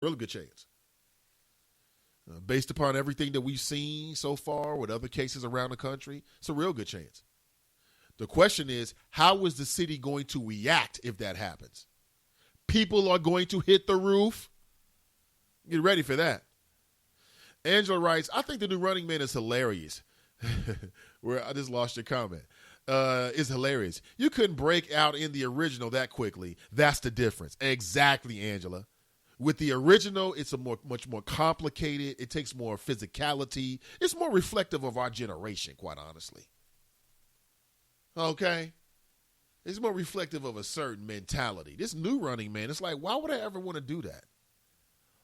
Really good chance. Based upon everything that we've seen so far with other cases around the country, it's a real good chance. The question is, how is the city going to react if that happens? People are going to hit the roof. Get ready for that. Angela writes, I think the new Running Man is hilarious. Where I just lost your comment. Is hilarious. You couldn't break out in the original that quickly. That's the difference. Exactly, Angela. With the original, it's much more complicated. It takes more physicality. It's more reflective of our generation, quite honestly. Okay? It's more reflective of a certain mentality. This new Running Man, it's like, why would I ever want to do that?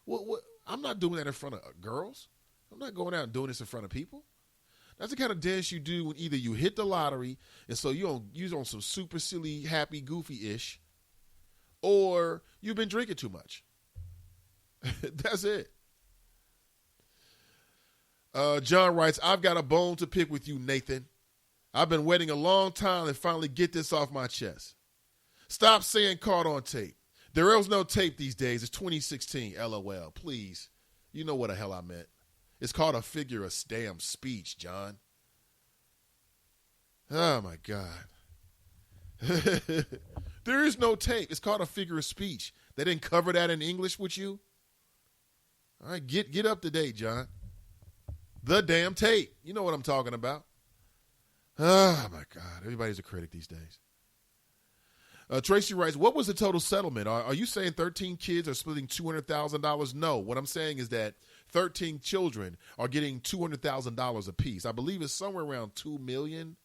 What? I'm not doing that in front of girls. I'm not going out and doing this in front of people. That's the kind of dance you do when either you hit the lottery, and so you're on some super silly, happy, goofy-ish, or you've been drinking too much. That's it. John writes, I've got a bone to pick with you, Nathan. I've been waiting a long time to finally get this off my chest. Stop saying caught on tape. There is no tape these days. It's 2016, LOL. Please. You know what the hell I meant. It's called a figure of damn speech, John. Oh, my God. There is no tape. It's called a figure of speech. They didn't cover that in English with you? All right, get up to date, John. The damn tape. You know what I'm talking about. Oh, my God. Everybody's a critic these days. Tracy writes, what was the total settlement? Are you saying 13 kids are splitting $200,000? No. What I'm saying is that 13 children are getting $200,000 apiece. I believe it's somewhere around $2 million.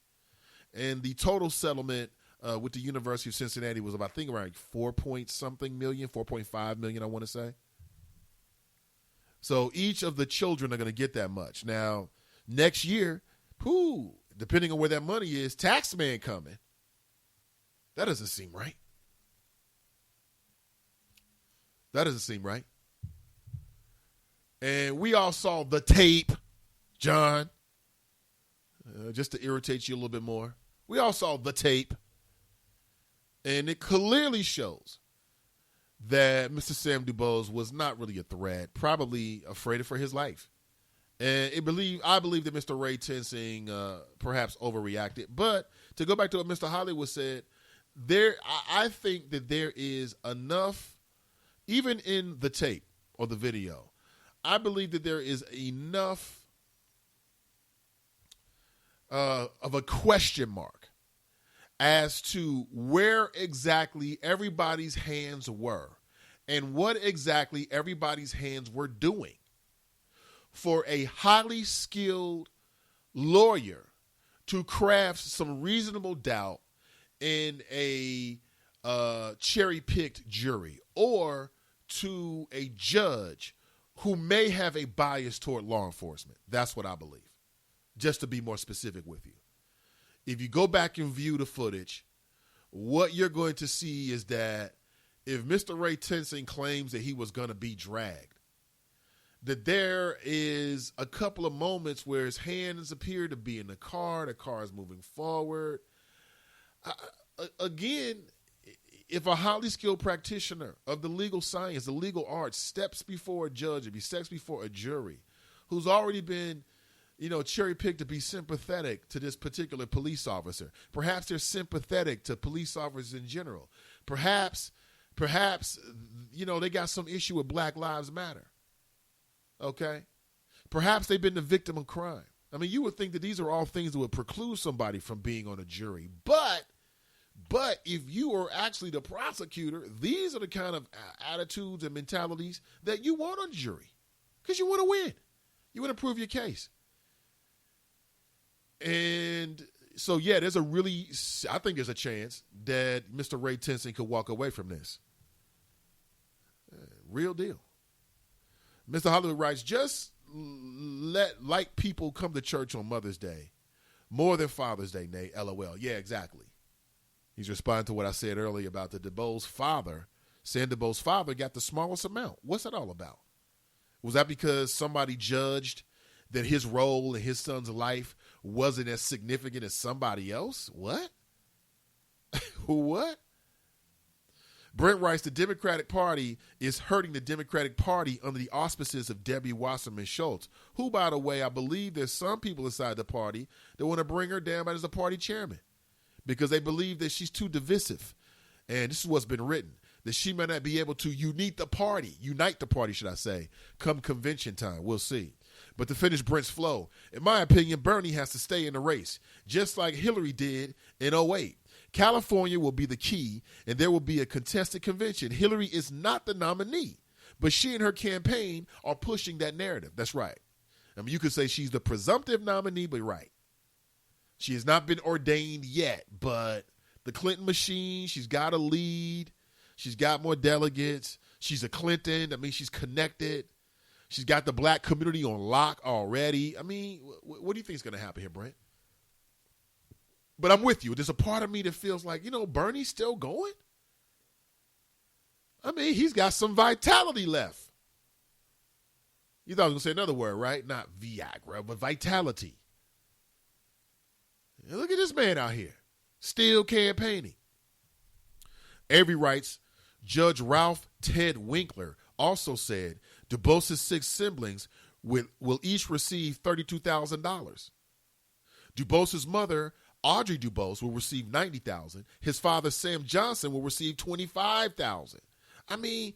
And the total settlement with the University of Cincinnati was about, I think, around 4.something million, 4.5 million, I want to say. So each of the children are going to get that much. Now, next year, depending on where that money is, tax man coming. That doesn't seem right. That doesn't seem right. And we all saw the tape, John, just to irritate you a little bit more. We all saw the tape. And it clearly shows that Mr. Sam DuBose was not really a threat, probably afraid for his life. And I believe that Mr. Ray Tensing perhaps overreacted. But to go back to what Mr. Hollywood said, I think that there is enough, even in the tape or the video, I believe that there is enough of a question mark as to where exactly everybody's hands were and what exactly everybody's hands were doing for a highly skilled lawyer to craft some reasonable doubt in a cherry-picked jury or to a judge who may have a bias toward law enforcement. That's what I believe, just to be more specific with you. If you go back and view the footage, what you're going to see is that if Mr. Ray Tensing claims that he was going to be dragged, that there is a couple of moments where his hands appear to be in the car is moving forward. Again, if a highly skilled practitioner of the legal science, the legal arts, steps before a judge, if he steps before a jury, who's already been, cherry-picked to be sympathetic to this particular police officer. Perhaps they're sympathetic to police officers in general. Perhaps, they got some issue with Black Lives Matter. Okay? Perhaps they've been the victim of crime. I mean, you would think that these are all things that would preclude somebody from being on a jury. But if you are actually the prosecutor, these are the kind of attitudes and mentalities that you want on a jury because you want to win. You want to prove your case. And so, yeah, I think there's a chance that Mr. Ray Tensing could walk away from this. Real deal. Mr. Hollywood writes, just let people come to church on Mother's Day. More than Father's Day, Nate. LOL. Yeah, exactly. He's responding to what I said earlier about the DuBose father. Sam DuBose's father got the smallest amount. What's that all about? Was that because somebody judged that his role in his son's life wasn't as significant as somebody else? What? What? Brent writes, the Democratic Party is hurting the Democratic Party under the auspices of Debbie Wasserman Schultz, who, by the way, I believe there's some people inside the party that want to bring her down as the party chairman because they believe that she's too divisive. And this is what's been written, that she may not be able to unite the party, should I say, come convention time. We'll see. But to finish Brent's flow, in my opinion, Bernie has to stay in the race, just like Hillary did in '08. California will be the key, and there will be a contested convention. Hillary is not the nominee, but she and her campaign are pushing that narrative. That's right. I mean, you could say she's the presumptive nominee, but right. She has not been ordained yet, but the Clinton machine, she's got a lead. She's got more delegates. She's a Clinton. I mean, she's connected. She's got the black community on lock already. I mean, what do you think is going to happen here, Brent? But I'm with you. There's a part of me that feels like, Bernie's still going. I mean, he's got some vitality left. You thought I was going to say another word, right? Not Viagra, but vitality. And look at this man out here, still campaigning. Avery writes, Judge Ralph Ted Winkler also said DuBose's 6 siblings will each receive $32,000. DuBose's mother, Audrey DuBose, will receive $90,000. His father, Sam Johnson, will receive $25,000. I mean,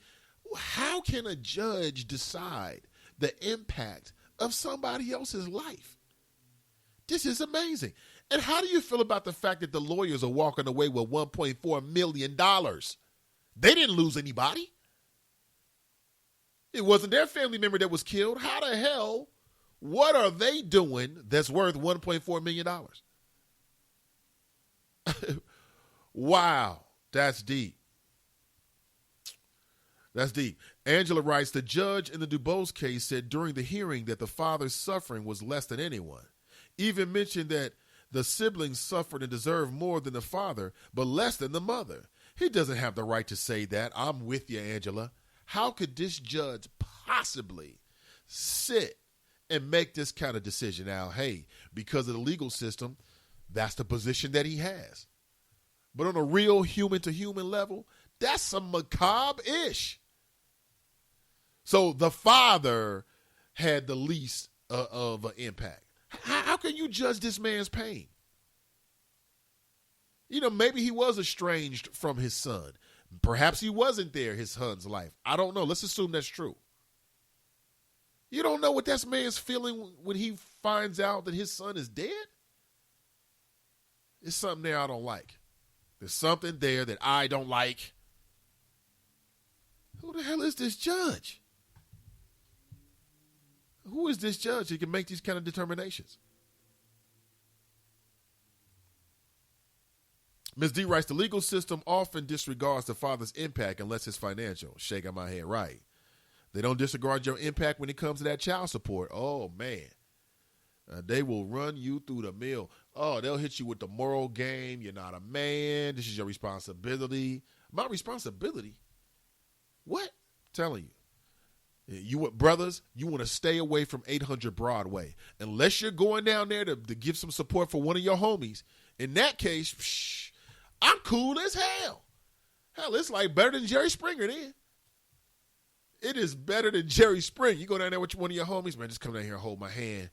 how can a judge decide the impact of somebody else's life? This is amazing. And how do you feel about the fact that the lawyers are walking away with $1.4 million? They didn't lose anybody. It wasn't their family member that was killed. How the hell, what are they doing that's worth $1.4 million? Wow, that's deep. That's deep. Angela writes, the judge in the DuBose case said during the hearing that the father's suffering was less than anyone. Even mentioned that the siblings suffered and deserved more than the father, but less than the mother. He doesn't have the right to say that. I'm with you, Angela. How could this judge possibly sit and make this kind of decision? Now, hey, because of the legal system, that's the position that he has. But on a real human-to-human level, that's some macabre-ish. So the father had the least of an impact. How can you judge this man's pain? Maybe he was estranged from his son. Perhaps he wasn't there his son's life. I don't know. Let's assume that's true. You don't know what that man's feeling when he finds out that his son is dead? There's something there I don't like. There's something there that I don't like. Who the hell is this judge? Who is this judge that can make these kind of determinations? Ms. D writes, the legal system often disregards the father's impact unless it's financial. Shaking my head, right. They don't disregard your impact when it comes to that child support. Oh, man. They will run you through the mill. Oh, they'll hit you with the moral game. You're not a man. This is your responsibility. My responsibility? What? I'm telling you. Brothers, you want to stay away from 800 Broadway. Unless you're going down there to give some support for one of your homies. In that case, I'm cool as hell. Hell, it's like better than Jerry Springer then. It is better than Jerry Springer. You go down there with one of your homies, man, just come down here and hold my hand.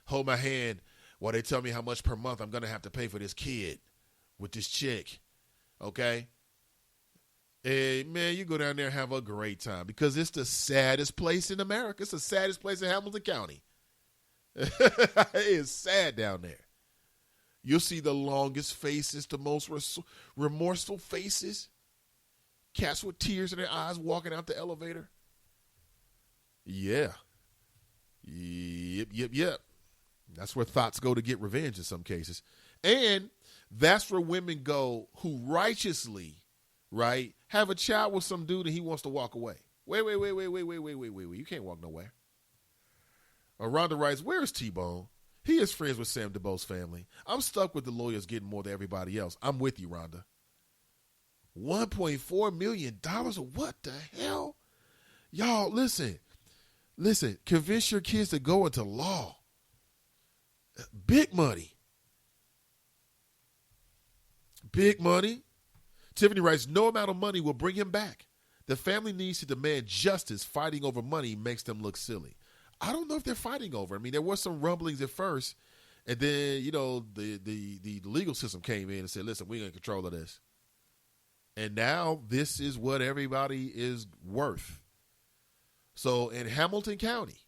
Hold my hand while they tell me how much per month I'm going to have to pay for this kid with this chick. Okay? Hey, man, you go down there and have a great time because it's the saddest place in America. It's the saddest place in Hamilton County. It is sad down there. You'll see the longest faces, the most remorseful faces. Cats with tears in their eyes walking out the elevator. Yeah. Yep. That's where thoughts go to get revenge in some cases. And that's where women go who righteously, right, have a child with some dude and he wants to walk away. Wait. You can't walk nowhere. Rhonda writes, where's T-Bone? He is friends with Sam DuBose's family. I'm stuck with the lawyers getting more than everybody else. I'm with you, Rhonda. $1.4 million? What the hell? Y'all, listen. Convince your kids to go into law. Big money. Big money. Tiffany writes, no amount of money will bring him back. The family needs to demand justice. Fighting over money makes them look silly. I don't know if they're fighting over. I mean, there were some rumblings at first, and then, the legal system came in and said, listen, we're in control of this. And now this is what everybody is worth. So in Hamilton County,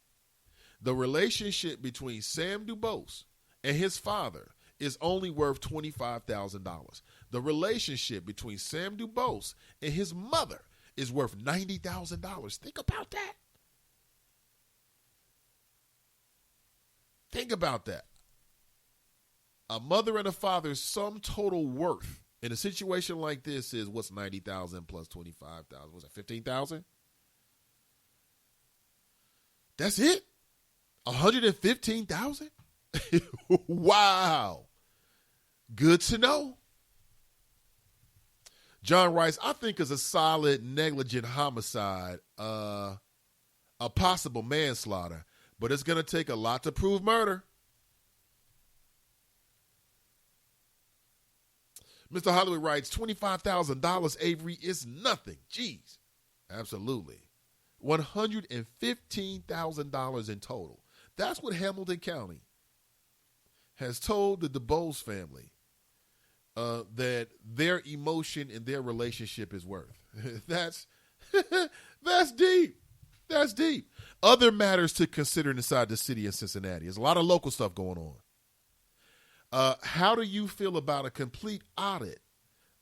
the relationship between Sam DuBose and his father is only worth $25,000. The relationship between Sam DuBose and his mother is worth $90,000. Think about that. Think about that. A mother and a father's sum total worth in a situation like this is, what's 90,000 plus 25,000? Was that 15,000? That's it? 115,000? Wow. Good to know. John writes, I think it's a solid negligent homicide, a possible manslaughter, but it's going to take a lot to prove murder. Mr. Hollywood writes, $25,000, Avery, is nothing. Jeez. Absolutely. $115,000 in total. That's what Hamilton County has told the DuBose family that their emotion and their relationship is worth. That's deep. That's deep. Other matters to consider inside the city of Cincinnati. There's a lot of local stuff going on. How do you feel about a complete audit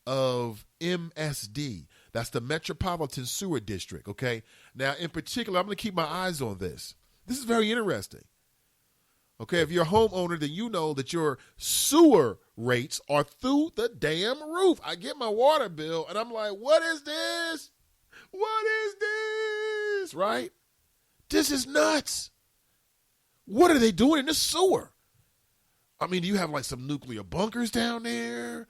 of MSD? That's the Metropolitan Sewer District, okay? Now, in particular, I'm going to keep my eyes on this. This is very interesting. Okay, if you're a homeowner, then you know that your sewer rates are through the damn roof. I get my water bill, and I'm like, what is this? What is this? Right? This is nuts. What are they doing in the sewer? I mean, do you have like some nuclear bunkers down there?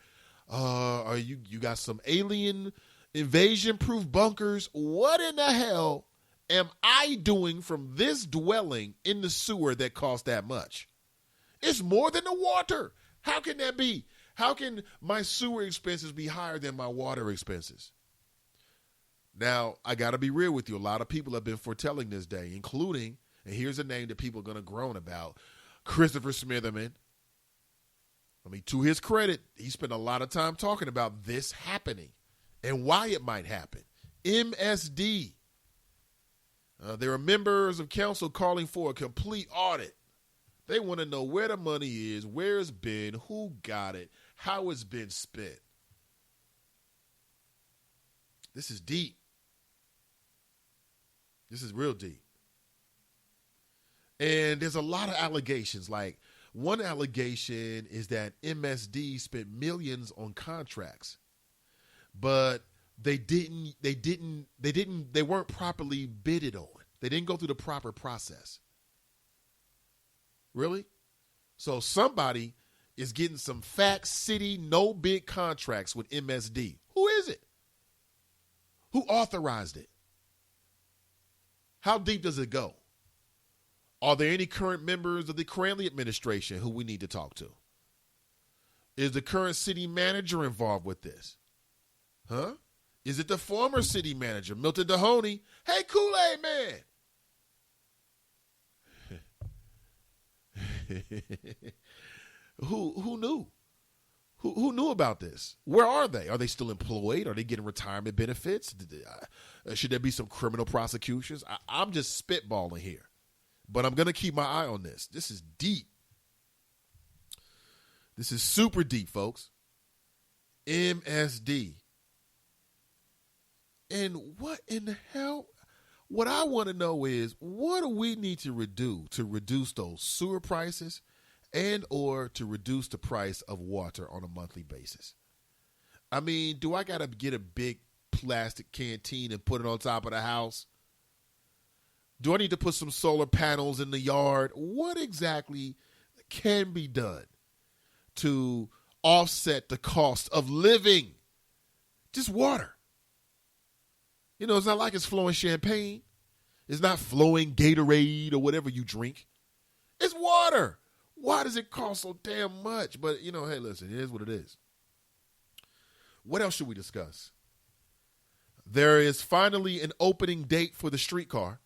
Or you got some alien invasion-proof bunkers? What in the hell am I doing from this dwelling in the sewer that costs that much? It's more than the water. How can that be? How can my sewer expenses be higher than my water expenses? Now, I got to be real with you. A lot of people have been foretelling this day, including, and here's a name that people are going to groan about, Christopher Smitherman. I mean, to his credit, he spent a lot of time talking about this happening and why it might happen. MSD. There are members of council calling for a complete audit. They want to know where the money is, where it's been, who got it, how it's been spent. This is deep. This is real deep. And there's a lot of allegations. Like, one allegation is that MSD spent millions on contracts, but they weren't properly bidded on. They didn't go through the proper process. Really? So somebody is getting some Fact City no bid contracts with MSD. Who is it? Who authorized it? How deep does it go? Are there any current members of the Cranley administration who we need to talk to? Is the current city manager involved with this? Huh? Is it the former city manager, Milton Mahoney? Hey, Kool-Aid Man. Who knew? Who knew about this? Where are they? Are they still employed? Are they getting retirement benefits? Should there be some criminal prosecutions? I'm just spitballing here. But I'm going to keep my eye on this. This is deep. This is super deep, folks. MSD. And what in the hell? What I want to know is, what do we need to do to reduce those sewer prices and or to reduce the price of water on a monthly basis? I mean, do I got to get a big plastic canteen and put it on top of the house? Do I need to put some solar panels in the yard? What exactly can be done to offset the cost of living? Just water. You know, it's not like it's flowing champagne. It's not flowing Gatorade or whatever you drink. It's water. Why does it cost so damn much? But, you know, hey, listen, it is what it is. What else should we discuss? There is finally an opening date for the streetcar.